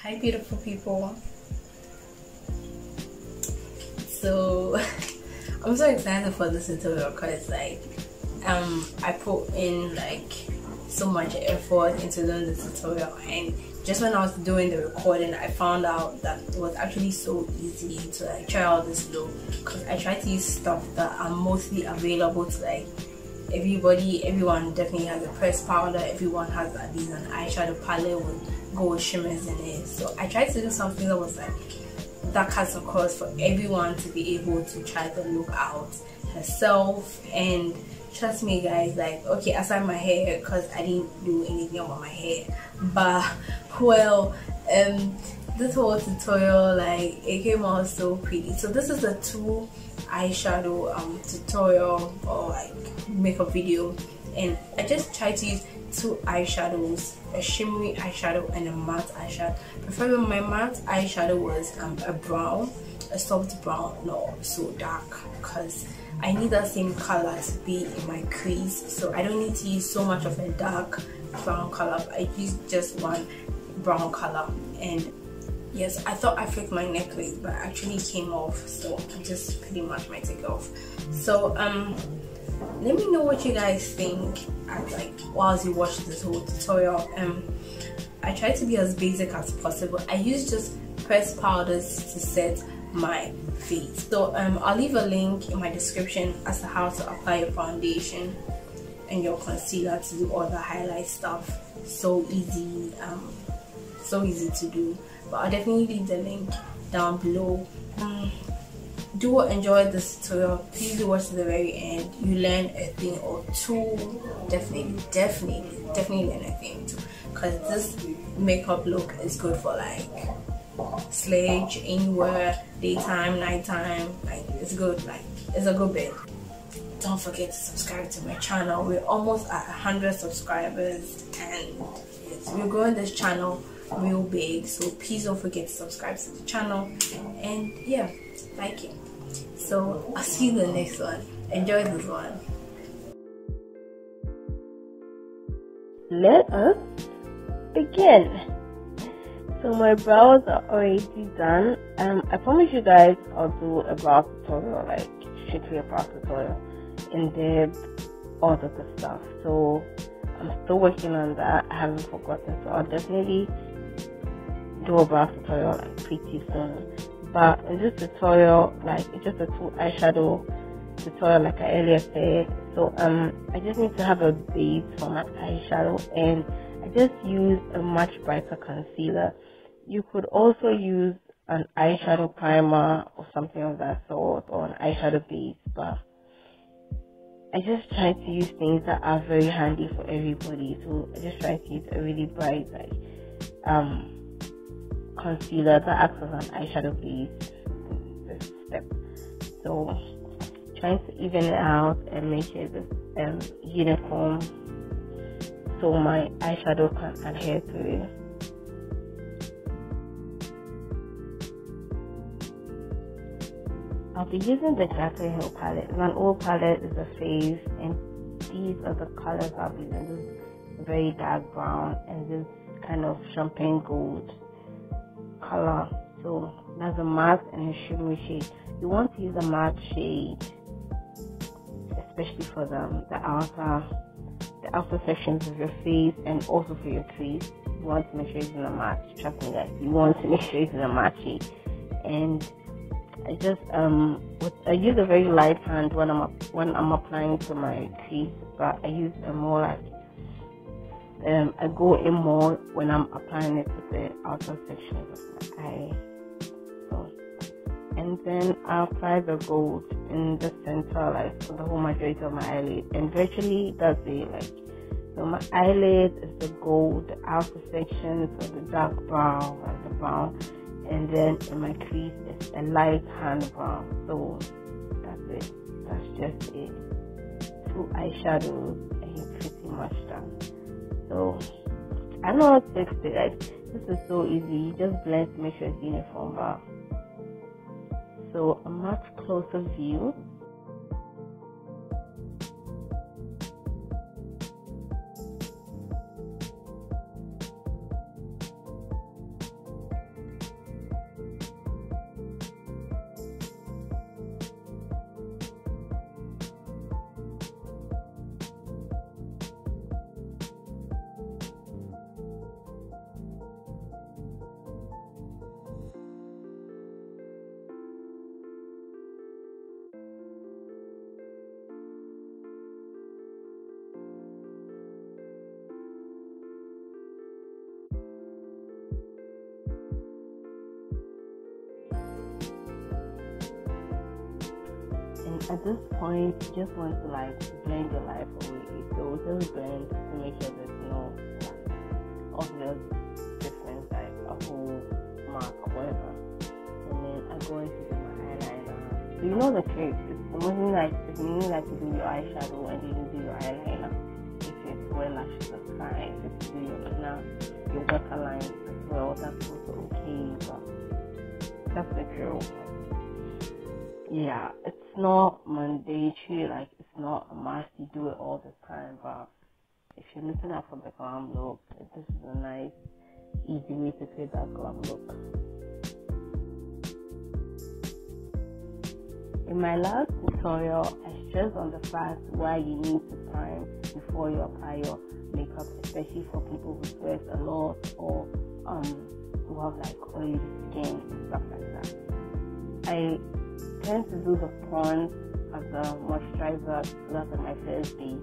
Hi beautiful people. So I'm so excited for this tutorial because like I put in like so much effort into doing the tutorial, and just when I was doing the recording I found out that it was actually so easy to like try out this look, because I try to use stuff that are mostly available to like everyone definitely has a pressed powder, everyone has at least an eyeshadow palette with gold shimmers in it. So I tried to do something that was like that cuts across for everyone to be able to try the look out herself. And trust me guys, like, okay, aside my hair, because I didn't do anything about my hair, but well, this whole tutorial, like, it came out so pretty. So this is a 2 eyeshadow tutorial or like makeup video, and I just tried to use 2 eyeshadows, a shimmery eyeshadow and a matte eyeshadow. Preferably my matte eyeshadow was a brown, a soft brown, not so dark, because I need that same color to be in my crease, so I don't need to use so much of a dark brown color. I used just one brown color. And yes, I thought I fixed my necklace, but actually came off, so I just pretty much might take it off. So let me know what you guys think whilst you watch this whole tutorial. I try to be as basic as possible. I use just pressed powders to set my face. So I'll leave a link in my description as to how to apply your foundation and your concealer to do all the highlight stuff. So easy to do. But I'll definitely leave the link down below. Do enjoy this tutorial. Please do watch to the very end. You learn a thing or two. Definitely learn a thing or two, because this makeup look is good for like sledge anywhere, daytime, nighttime. Like, it's good, like it's a good bit. Don't forget to subscribe to my channel. We're almost at 100 subscribers, and we're growing this channel real big, so please don't forget to subscribe to the channel, and yeah, like it. So I'll see you in the next one. Enjoy this one. Let us begin. So my brows are already done. I promise you guys I'll do a brow tutorial, like strictly a brow tutorial, in depth, all the good stuff. So I'm still working on that. I haven't forgotten, so I'll definitely do a brow tutorial like pretty soon. But in this tutorial, like, it's just a 2 eyeshadow tutorial like I earlier said. So I just need to have a base for my eyeshadow, and I just use a much brighter concealer. You could also use an eyeshadow primer or something of that sort, or an eyeshadow base, but I just try to use things that are very handy for everybody. So I just try to use a really bright concealer that acts as an eyeshadow base in this step. So trying to even it out and make it uniform so my eyeshadow can adhere to it. I'll be using the Jaclyn Hill palette. It's an old palette, it's a Fave, and these are the colors I'll be using. This very dark brown and this kind of champagne gold color. So that's a matte and a shimmery shade. You want to use a matte shade, especially for the outer sections of your face and also for your crease. You want to make sure it's in a matte. Trust me guys, you want to make sure it's in a matte shade. And I just I use a very light hand when I'm applying to my crease, but I use a more like I go in more when I'm applying it to the outer sections of my eye. So, and then I apply the gold in the center, like for the whole majority of my eyelid, and virtually that's it. Like, so my eyelid is the gold, the outer sections are the dark brown, like the brown, and then in my crease it's a light hand brown. So that's it. That's just it. 2 eyeshadows and you're pretty much done. So I know how to fix it. Like, this is so easy. You just blend to make sure it's uniform. So a much closer view. at this point you just want to like blend your life away. So just blend to make sure there's no obvious difference, like a whole mark or whatever. And then I go into do my eyeliner. So you know the trick. It's mainly like to do your eyeshadow and then you do your eyeliner. If it's wear lashes, that's fine. If it's do your inner, your waterline as well, that's also okay. But that's the drill. Yeah, it's not mandatory, like it's not a must you do it all the time, but if you're looking out for the glam look, this is a nice, easy way to create that glam look. In my last tutorial, I stressed on the fact why you need to prime before you apply your makeup, especially for people who sweat a lot or who have like oily skin and stuff like that. I tend to do the prawns as a moisturizer. That's on my first day,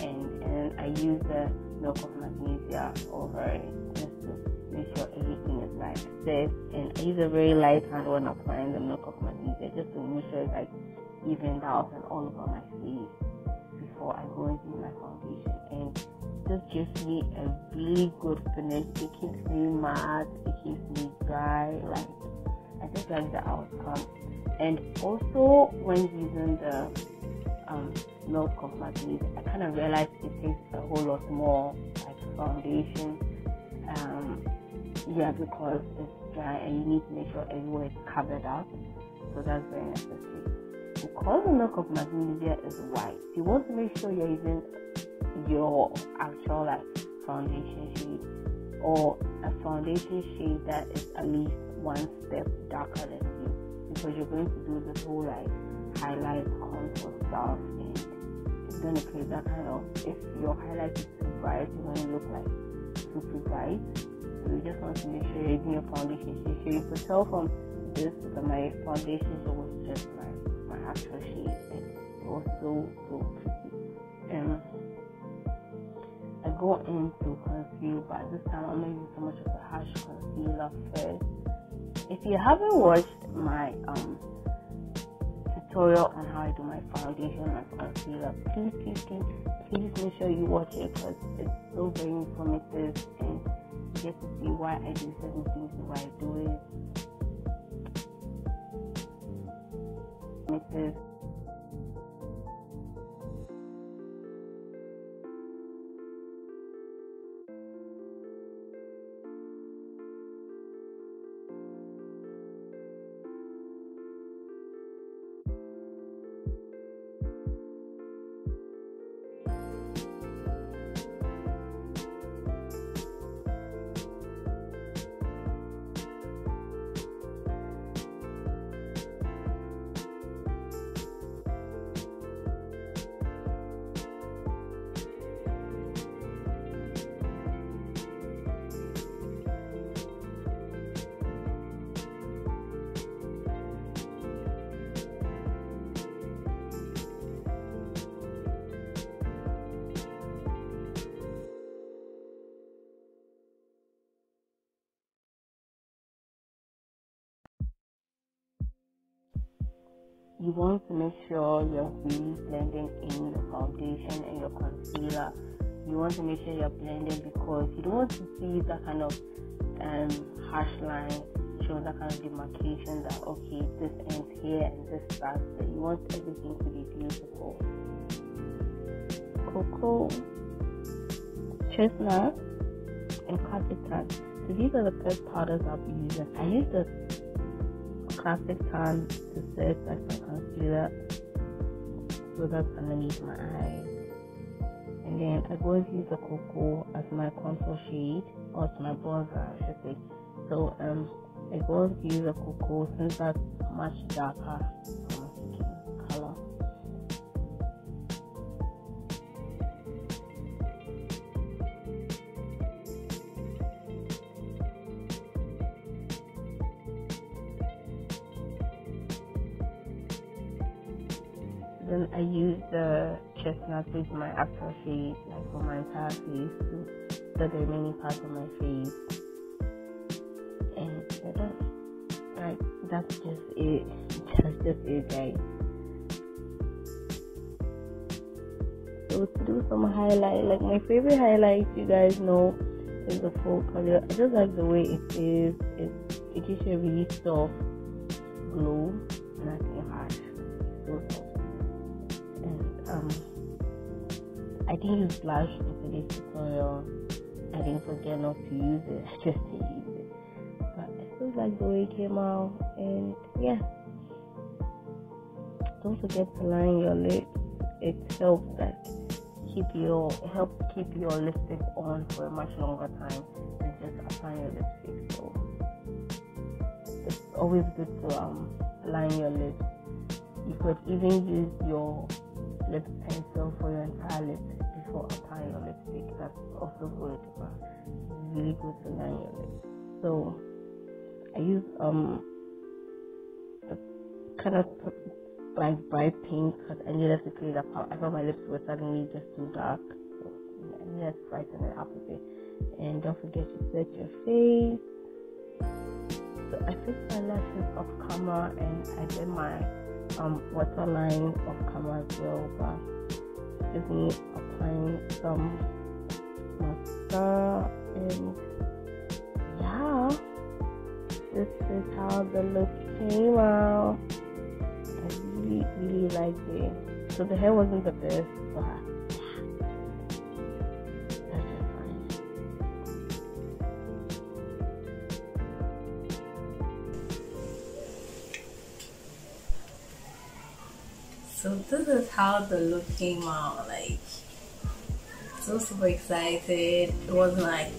and I use the milk of magnesia over it just to make sure everything is like set. And I use a very light hand when applying the milk of magnesia just to make sure it's like evened out and all over my face before I go into my foundation. And this gives me a really good finish. It keeps me matte, it keeps me dry. Like I just like the outcome. And also when using the milk of magnesia, I kind of realized it takes a whole lot more like foundation. Yeah, because it's dry and you need to make sure everywhere is covered up. So that's very necessary. Because the milk of magnesia is white, you want to make sure you're using your actual like foundation shade or a foundation shade that is at least one step darker than you, because you're going to do this whole like highlight contour stuff, and it's going to create that kind of, if your highlight is too bright, you're going to look like super bright. So you just want to make sure you're using your foundation shade. So you could tell from this that my foundation shade was just my actual shade, and it was so pretty. I go into conceal, but this time I'm not using so much of a harsh concealer first. If you haven't watched my tutorial on how I do my foundation and my concealer, please make sure you watch it, because it's so very informative and you get to see why I do certain things and why I do it. You want to make sure you're really blending in the foundation and your concealer. You want to make sure you're blending, because you don't want to see that kind of harsh line, show that kind of demarcation that, okay, this ends here and this starts there. You want everything to be beautiful. Cocoa, chestnut, and capita. So these are the first powders I'll be using. I use the classic tan to set like my concealer, so that's underneath my eye, and then I go and use the cocoa as my contour shade, or as my bronzer I should say. So I go and use the cocoa since that's much darker from my skin color. Then I use the chestnut with my actual shade, like for my entire face, to the remaining parts of my face. And that's just it. That's just it, guys. So to do some highlight, like my favorite highlight, you guys know, is the full color. I just like the way it is. It gives you a really soft glow, nothing harsh. So soft. And I didn't use blush in today's tutorial. I didn't forget not to use it. I just didn't use it. But I still like the way it came out. And yeah, don't forget to line your lips. It helps keep your lipstick on for a much longer time than just applying your lipstick. So it's always good to line your lips. You could even use your lip pencil for your entire lips before applying your lipstick. That's also good, but it's really good to line your lips. So I use the kind of like bright pink because I needed to clean up. I thought my lips were suddenly just too dark, so I needed to brighten it up a bit. And don't forget to set your face. So I fixed my lashes off camera and I did my waterline off camera as well, but just me applying some mascara. And yeah, this is how the look came out. I really liked it. So the hair wasn't the best, but that's just fine. So this is how the look came out. Like, so super excited. It wasn't like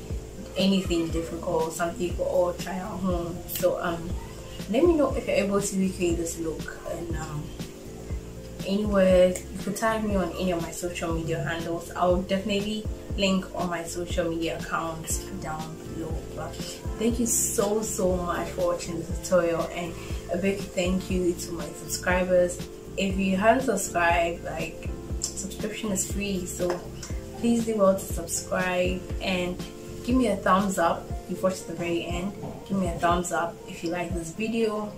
anything difficult, something you could all try at home. So let me know if you're able to recreate this look, and anywhere you could tag me on any of my social media handles. I'll definitely link all my social media accounts down below. But thank you so much for watching this tutorial, and a big thank you to my subscribers. If you haven't subscribed, like, subscription is free, so please do well to subscribe and give me a thumbs up. You've watched the very end. Give me a thumbs up if you like this video,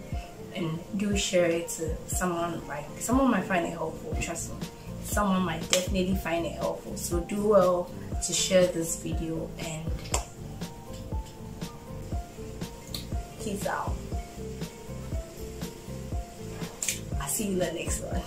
and do share it to someone. Like, someone might find it helpful. Trust me, someone might definitely find it helpful. So do well to share this video, and peace out. I'll see you in the next one.